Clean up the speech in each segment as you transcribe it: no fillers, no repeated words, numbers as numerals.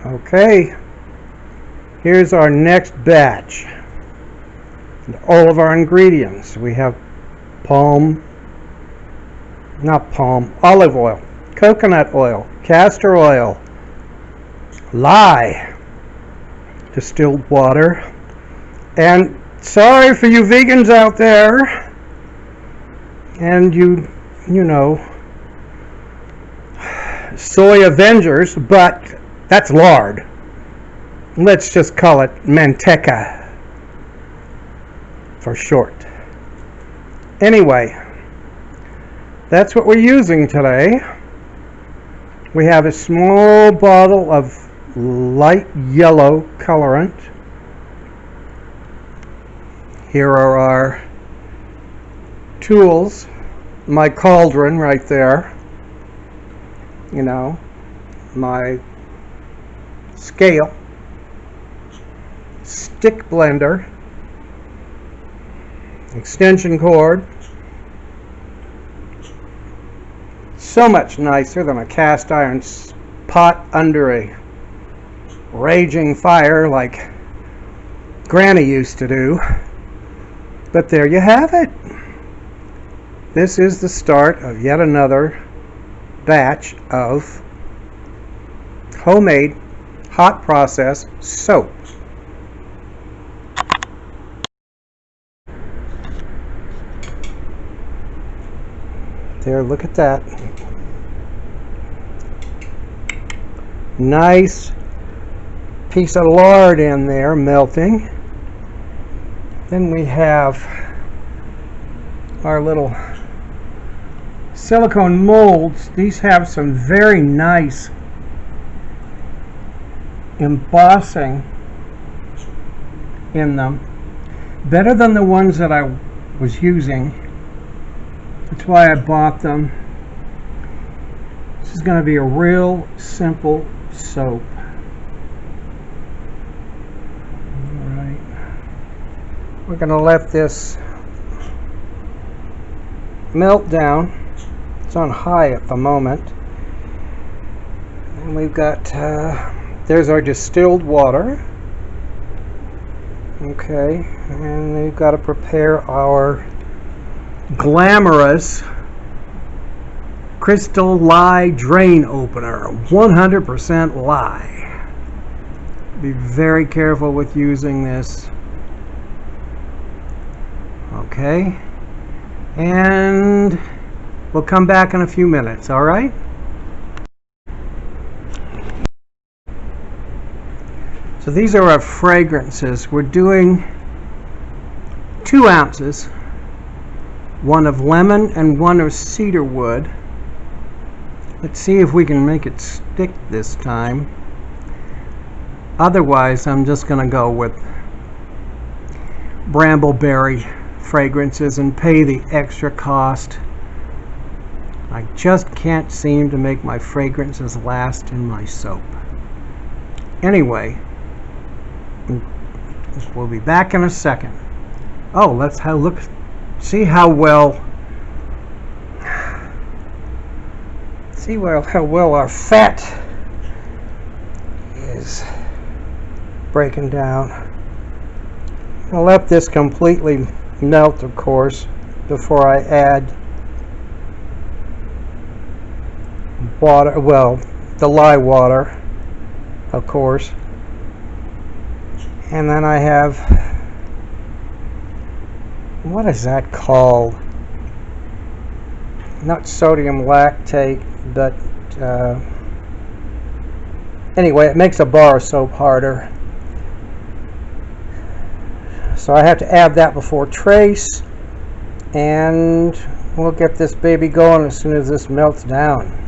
Okay, here's our next batch. All of our ingredients. We have olive oil, coconut oil, castor oil, lye, distilled water, and sorry for you vegans out there, and you know, soy avengers, but that's lard. Let's just call it manteca for short. Anyway, that's what we're using today. We have a small bottle of light yellow colorant. Here are our tools. My cauldron right there. You know, my scale, stick blender, extension cord. So much nicer than a cast iron pot under a raging fire like Granny used to do. But there you have it. This is the start of yet another batch of homemade hot process soap. There, look at that. Nice piece of lard in there melting. Then we have our little silicone molds. These have some very nice embossing in them. Better than the ones that I was using. That's why I bought them. This is going to be a real simple soap. Alright. We're going to let this melt down. It's on high at the moment. And we've got, there's our distilled water. Okay, and we've got to prepare our glamorous crystal lye drain opener, 100% lye. Be very careful with using this. Okay, and we'll come back in a few minutes, all right? So these are our fragrances. We're doing 2 ounces, one of lemon and one of cedar wood. Let's see if we can make it stick this time. Otherwise, I'm just going to go with brambleberry fragrances and pay the extra cost. I just can't seem to make my fragrances last in my soap. Anyway, we'll be back in a second. Oh, let's have a look. See how well our fat is breaking down. I'll let this completely melt, of course, before I add water. Well, the lye water, of course. And then I have, what is that called? Not sodium lactate, but anyway, it makes a bar of soap harder. So I have to add that before trace, and we'll get this baby going as soon as this melts down.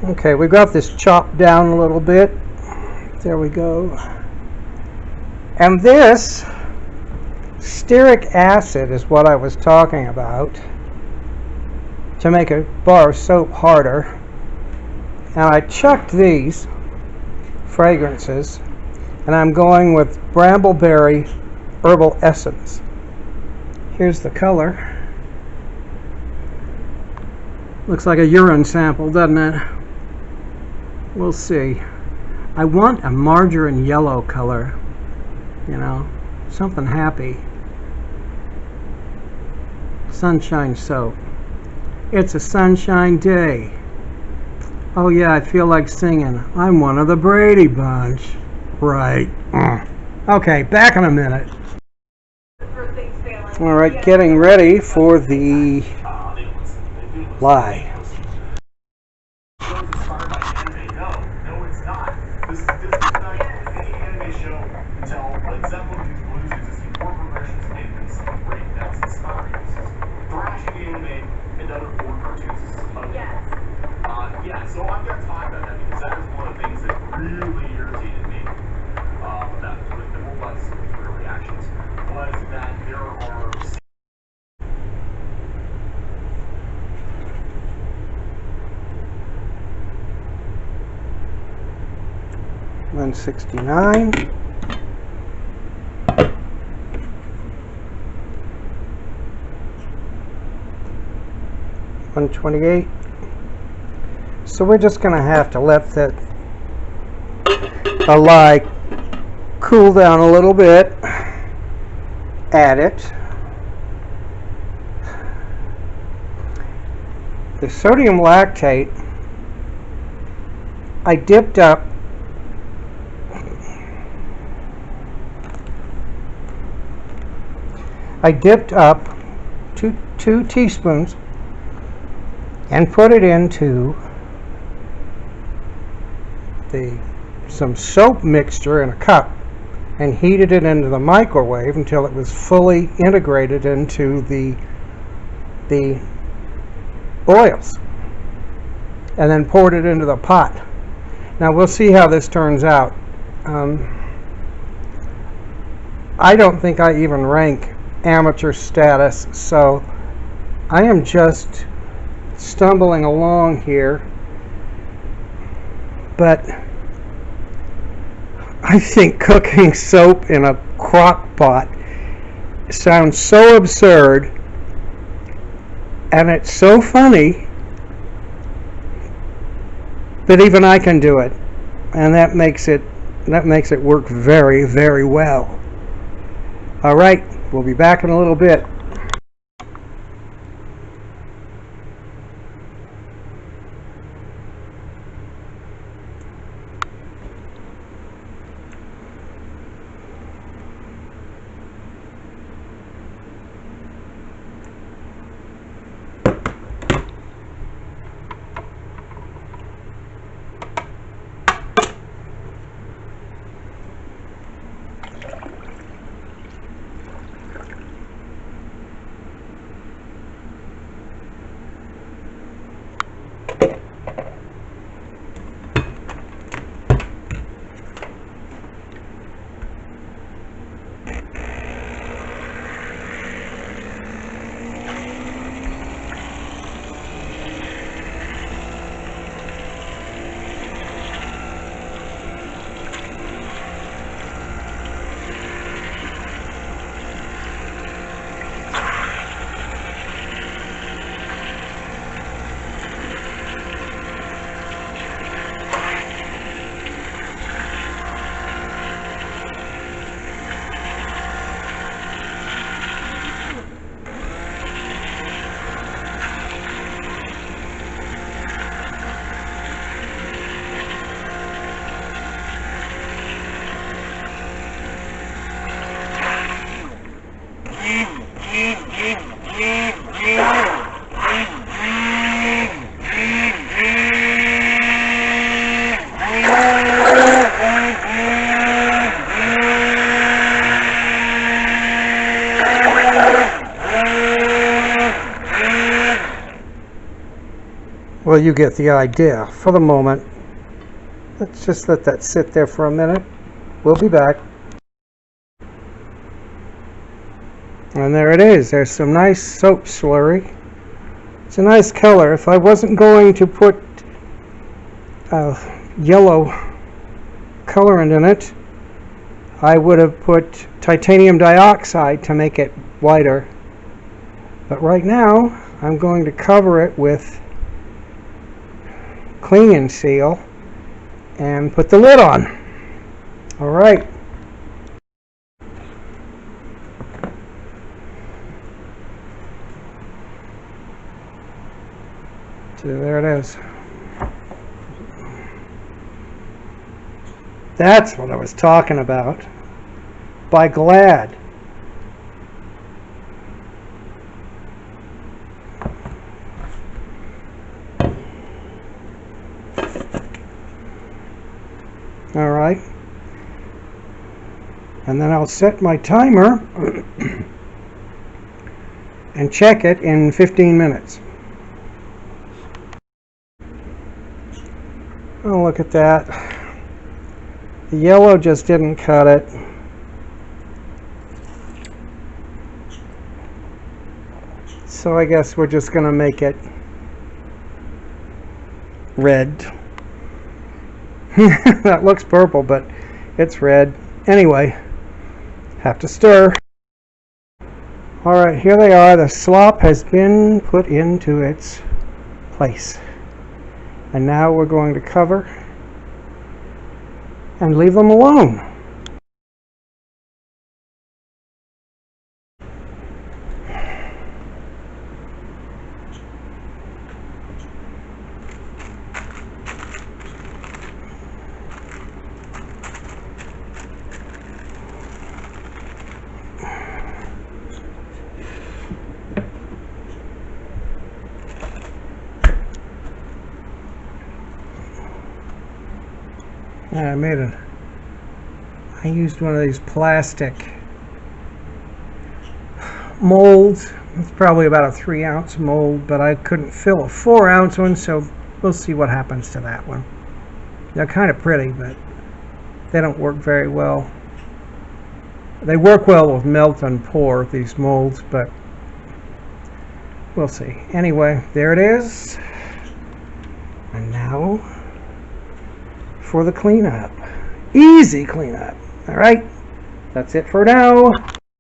Okay, we got this chopped down a little bit. There we go. And this stearic acid is what I was talking about to make a bar of soap harder. And I chucked these fragrances, and I'm going with brambleberry herbal essence. Here's the color. Looks like a urine sample, doesn't it? We'll see. I want a margarine yellow color, you know, something happy. Sunshine soap. It's a sunshine day. Oh yeah, I feel like singing. I'm one of the Brady Bunch. Right. Okay, back in a minute. Alright, getting ready for the lie. Yeah, so I'm going to talk about that because that is one of the things that really irritated me about the robots' reactions was that there are 169. 128. So we're just going to have to let the lye cool down a little bit. Add it. The sodium lactate, I dipped up two teaspoons and put it into some soap mixture in a cup and heated it into the microwave until it was fully integrated into the oils, and then poured it into the pot. Now we'll see how this turns out. I don't think I even rank amateur status, so I am just stumbling along here, but I think cooking soap in a crock pot sounds so absurd, and it's so funny that even I can do it, and that makes it work very, very well. All right, we'll be back in a little bit. Well, you get the idea. For the moment, let's just let that sit there for a minute. We'll be back. And there it is. There's some nice soap slurry. It's a nice color. If I wasn't going to put yellow colorant in it, I would have put titanium dioxide to make it whiter. But right now, I'm going to cover it with Clean and Seal and put the lid on. All right. So there it is. That's what I was talking about. By Glad. All right. And then I'll set my timer and check it in 15 minutes. Oh, look at that. The yellow just didn't cut it. So I guess we're just going to make it red. That looks purple, but it's red. Anyway, have to stir. Alright, here they are. The slop has been put into its place. And now we're going to cover and leave them alone. I used one of these plastic molds. It's probably about a 3-ounce mold, but I couldn't fill a 4-ounce one, so we'll see what happens to that one. They're kind of pretty, but they don't work very well. They work well with melt and pour, these molds, but we'll see. Anyway, there it is. And now for the cleanup. Easy cleanup. All right, that's it for now.